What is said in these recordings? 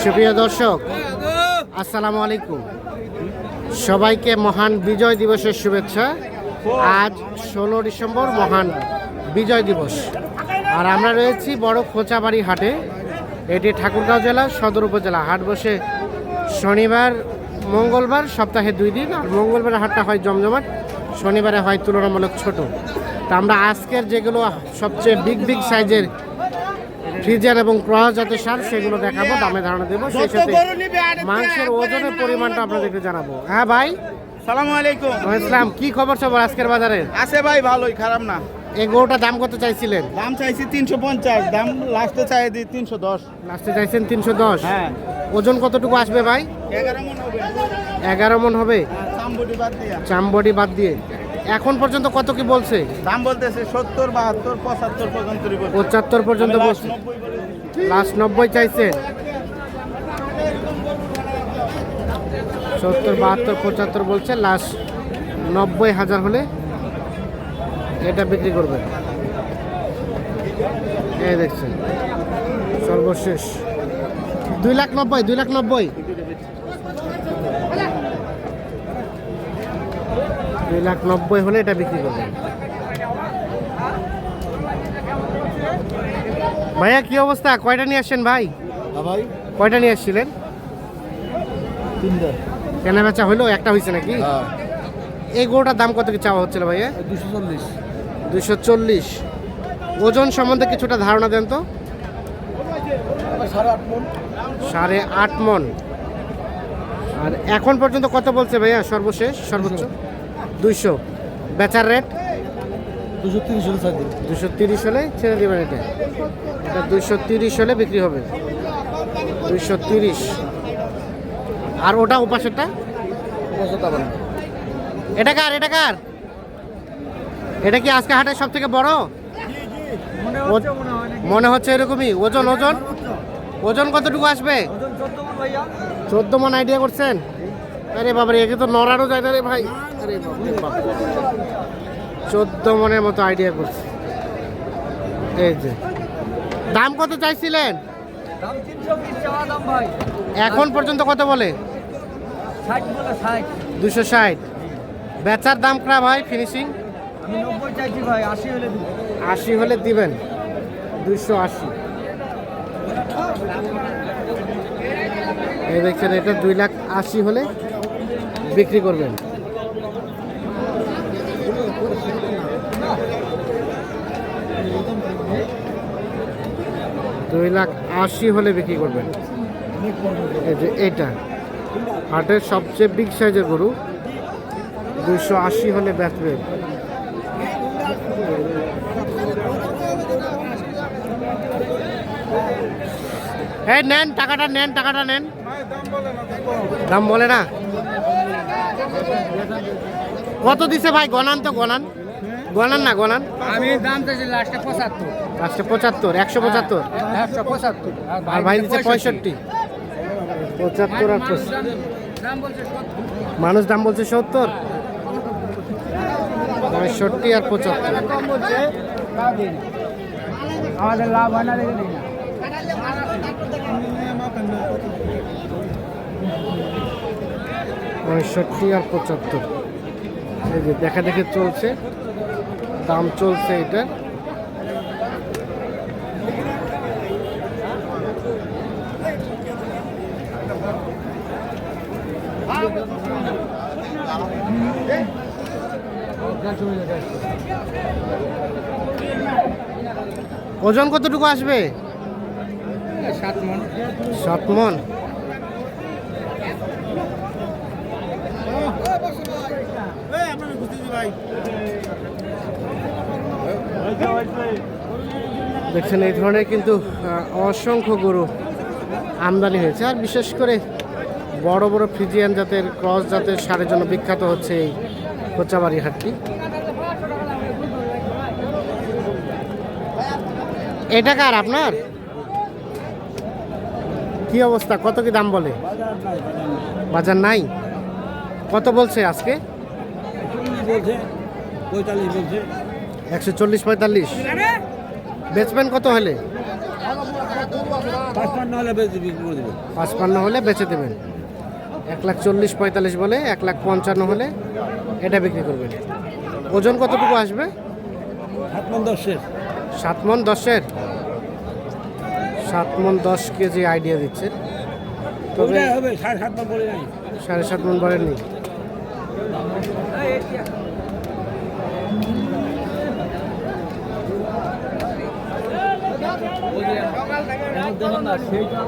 সুপ্রিয় দর্শক, আসসালামু আলাইকুম। সবাইকে মহান বিজয় দিবসের শুভেচ্ছা। আজ 16 ডিসেম্বর মহান বিজয় দিবস, আর আমরা রয়েছি বড় খোঁচাবাড়ি হাটে। এটি ঠাকুরগাঁও জেলার সদর উপজেলা। হাট বসে শনিবার মঙ্গলবার, সপ্তাহে 2 দিন। আর মঙ্গলবার হাটটা হয় জমজমাট, শনিবারে হয় তুলনামূলক ছোট। তা আমরা আজকের যেগুলো সবচেয়ে বিগ সাইজের ফ্রিজিয়ান এবং ক্রস জাতের সার সেগুলো দেখাবো, দামে ধারণা দেবো, সেই সাথে মাংসের ওজনের পরিমাণটা আপনাদেরকে জানাবো। হ্যাঁ ভাই, সালামু আলাইকুম। ইসলাম, কি খবর সবার আজকের বাজারে? আছে ভাই, ভালোই, খারাপ না। এই গরুটার দাম কত চাইছিলেন? দাম চাইছি 350, দাম লাস্টে চাই দিই 310। লাস্টে চাইছেন 310। হ্যাঁ। ওজন কতটুকু আসবে ভাই? 11 মণ হবে। 11 মণ হবে, চামবডি বাদ দিয়া। চামবডি বাদ দিয়ে। এখন পর্যন্ত কত কি বলছে? দাম বলতেছে 70, 72, 75 পর্যন্ত। 75 পর্যন্ত বলছে। লাস্ট 90 চাইছে। 70, 72, 75 বলছে। লাস্ট 90,000 হলে এটা বিক্রি করবেন। এই দেখছেন সর্বশেষ 2,90,000, 2,90,000, 2,90,000 হলে এটা বিক্রি করবেন। ভাইয়া কি অবস্থা? কয়টা নিয়ে আসছেন ভাই? ভাই কয়টা নিয়ে আসছিলেন? 3টা। কেনা বেচা হইলো? একটা হয়েছে নাকি? হ্যাঁ। এই গরুটার দাম কত কি চাওয়া হচ্ছিল ভাইয়া? 240। 240। ওজন সম্বন্ধে কিছুটা ধারণা দেন তো। 8.5 মণ। 8.5 মণ। আর এখন পর্যন্ত কত বলছে ভাইয়া? সর্বশেষ সর্বোচ্চ 200। বেচার রেট 230 হলে ছাড় দিন। 230 হলে ছেড়ে দেবেন। এটা 230 হলে বিক্রি হবে। 230। আর ওটা ওপাশেরটা? এটা কার? এটা কার? এটা কি আজকে হাটের সব থেকে বড়? মনে হচ্ছে এরকমই। ওজন ওজন ওজন কতটুকু আসবে? 14 মণ আইডিয়া করছেন? আরে বাবারে, একে তো নড়ানো যায় না রে ভাই। আরে বাবা, 14 মণের মতো আইডিয়া করছে। এই যে দাম কত চাইছিলেন? দাম 320 চাওয়া দাম ভাই। এখন পর্যন্ত কত বলে? 60 বলে 60। 260। বেচার দাম কা ভাই? ফিনিশিং আমি 90 চাইছি ভাই, 80 হলে দিব। 80 হলে দিবেন। 280। এই দেখছেন, এটা 2,80,000 হলে বিক্রি করবেন। $2,80,000 হলে বিক্রি করবেন। এই যে এটা হাটের সবচেয়ে বিগ সাইজের গরু, 280 হলে বেচবেন। এই নেন টাকাটা, নেন টাকাটা নেন। দাম বলে না। কত দিছে ভাই? গণান তো, গণান গণান না, গণান। আমি দাম চাইছি লাস্টে 75। লাস্টে 75, 175। 175। আর ভাই দিচ্ছে 65। 75 আর 65। দাম বলছে 70। মানুষ দাম বলছে 70, 65 আর 75। কম বলছে, তা দিন। আমাদের লাভ হয় না, দেখে দিন না। 65 আর 75। এই যে দেখা দেখে চলছে, দাম চলছে এটা। ওজন কতটুকু আসবে? 7 মণ। 7 মণ। দেখছেন, এই ধরনের কিন্তু অসংখ্য গরু আমদানি হয়েছে। আর বিশেষ করে বড় বড় ফ্রিজিয়ান জাতের, ক্রস জাতের সারের জন্য বিখ্যাত হচ্ছে এই খোঁচাবাড়ি হাটটি। এটা কার আপনার? কি অবস্থা? কত কি দাম বলে? বাজার নাই। কত বলছে আজকে? 140, 45। বেচবেন কত হলে? 55 হলে বিক্রি করে দেবেন। 55 হলে বেচে দেবেন। 1,40,45 বলে 1,55 হলে এটা বিক্রি করবেন। ওজন কতটুকু আসবে? 7 মণ 10-এর। 7 মণ 10-এর। 7 মণ 10 কেজি আইডিয়া দিচ্ছে, তবে ওটাই হবে 7.5 মণ বলে নাই। 7.5 মণ বলেননি। দেখুন না সেইটা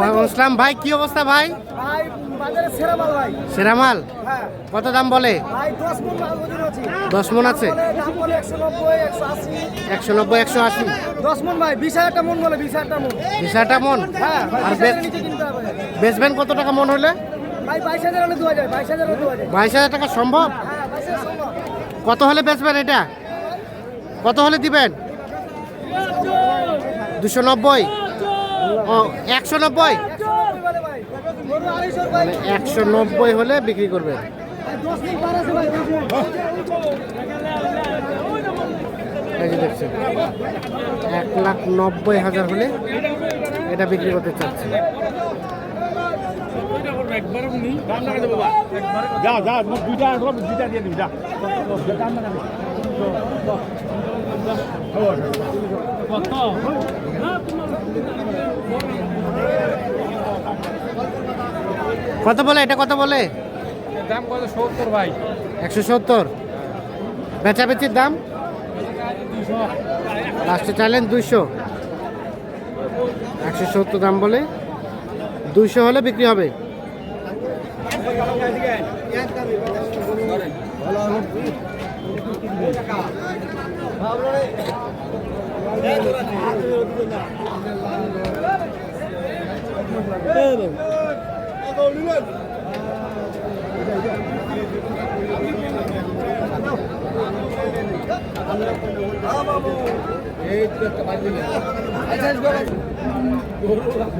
ওয়ালাইকুম আসসালাম ভাই, কি অবস্থা ভাই? ভাই বাজারে সেরা মাল ভাই। সেরা মাল হ্যাঁ কত দাম বলে? ভাই 10 মণ মাল ওজন আছে। 10 মণ আছে। দাম বলে 190 180 190 180। 10 মণ ভাই 20,000 টা মণ বলে 20,000 টা মণ। 20,000 মণ। হ্যাঁ ভাই আর 20,000 নিচে কিনতে হবে। বেচবেন কত টাকা মণ হলে? ভাই 22,000 হলে দেওয়া যায়, 22,000 হলে দেওয়া যায়। 22,000 টাকা সম্ভব? হ্যাঁ 22,000 সম্ভব। কত হলে বেচবেন এটা? কত হলে দিবেন? 290। ও 190। 190 বলে ভাই। গরু 250 ভাই। মানে 190 হলে বিক্রি করবেন। ভাই 10 দিন পার আছে ভাই। এই যে দেখছেন 1,90,000 হলে এটা বিক্রি করতে চাচ্ছে। যা যা দুইটা দিয়ে দিবি যা। কত বলে এটা, কত বলে? দাম কত 70 ভাই। 170। বেচাবেচির দাম লাস্টে চাইলেন 200। 170 দাম বলে 200 হলে বিক্রি হবে।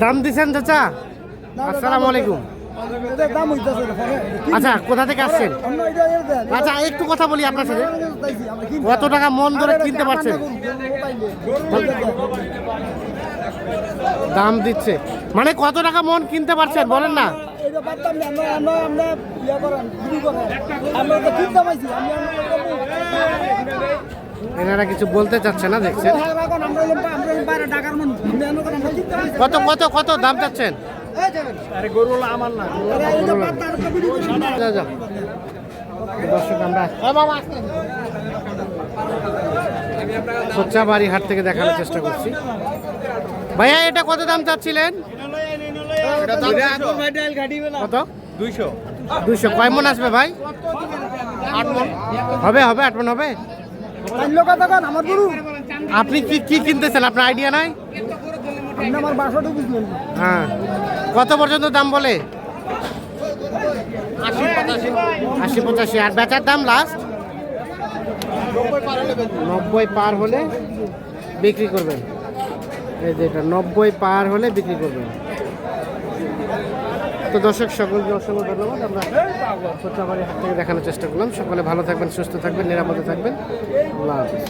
দাম দিছেন চাচা? আসসালামু আলাইকুম। এটা দাম হইতাছে না পরে। আচ্ছা, কোথা থেকে আসছেন? আমরা এটা এর দেন। আচ্ছা, একটু কথা বলি আপনার সাথে। আমরা কিনতে। কত টাকা মন ধরে কিনতে পারছেন? দাম দিচ্ছে মানে কত টাকা মন কিনতে পারছেন বলেন না? এটা পারতাম না, আমরা ইয়া করেন, বিক্রি করেন। আমরা তো কিনতে পাইছি, আমরা এনারা কিছু বলতে চাচ্ছে না, দেখছেন। আমরা বাইরে ঢাকার মন আমরা কিনতে পাইছি। কত কত কত দাম চাচ্ছেন? আরে গরু হলো আমার না। যা, যা। দর্শক আমরা কোচ্চাবাড়ি হাট থেকে দেখানোর চেষ্টা করছি। ভাইয়া এটা কত দাম চাচ্ছিলেন? কত? 200। কয় মন আসবে ভাই? 8 মন হবে, হবে 8 মন হবে। আমার গরু আপনি কি কি কিনতেছেন আপনার আইডিয়া নাই? আপনি আমার বাসাটা বুঝলেন। হ্যাঁ, কত পর্যন্ত দাম বলে? 80-85। আর বেচার দাম লাস্ট 90 পার হলে বিক্রি করবেন। এই যে এটা 90 পার হলে বিক্রি করবেন। তো দর্শক সকলকে অসংখ্য ধন্যবাদ। আমরা কোচ্চাবাড়ি হাট থেকে দেখানোর চেষ্টা করলাম। সকলে ভালো থাকবেন, সুস্থ থাকবেন, নিরাপদে থাকবেন। আল্লাহ হাফেজ।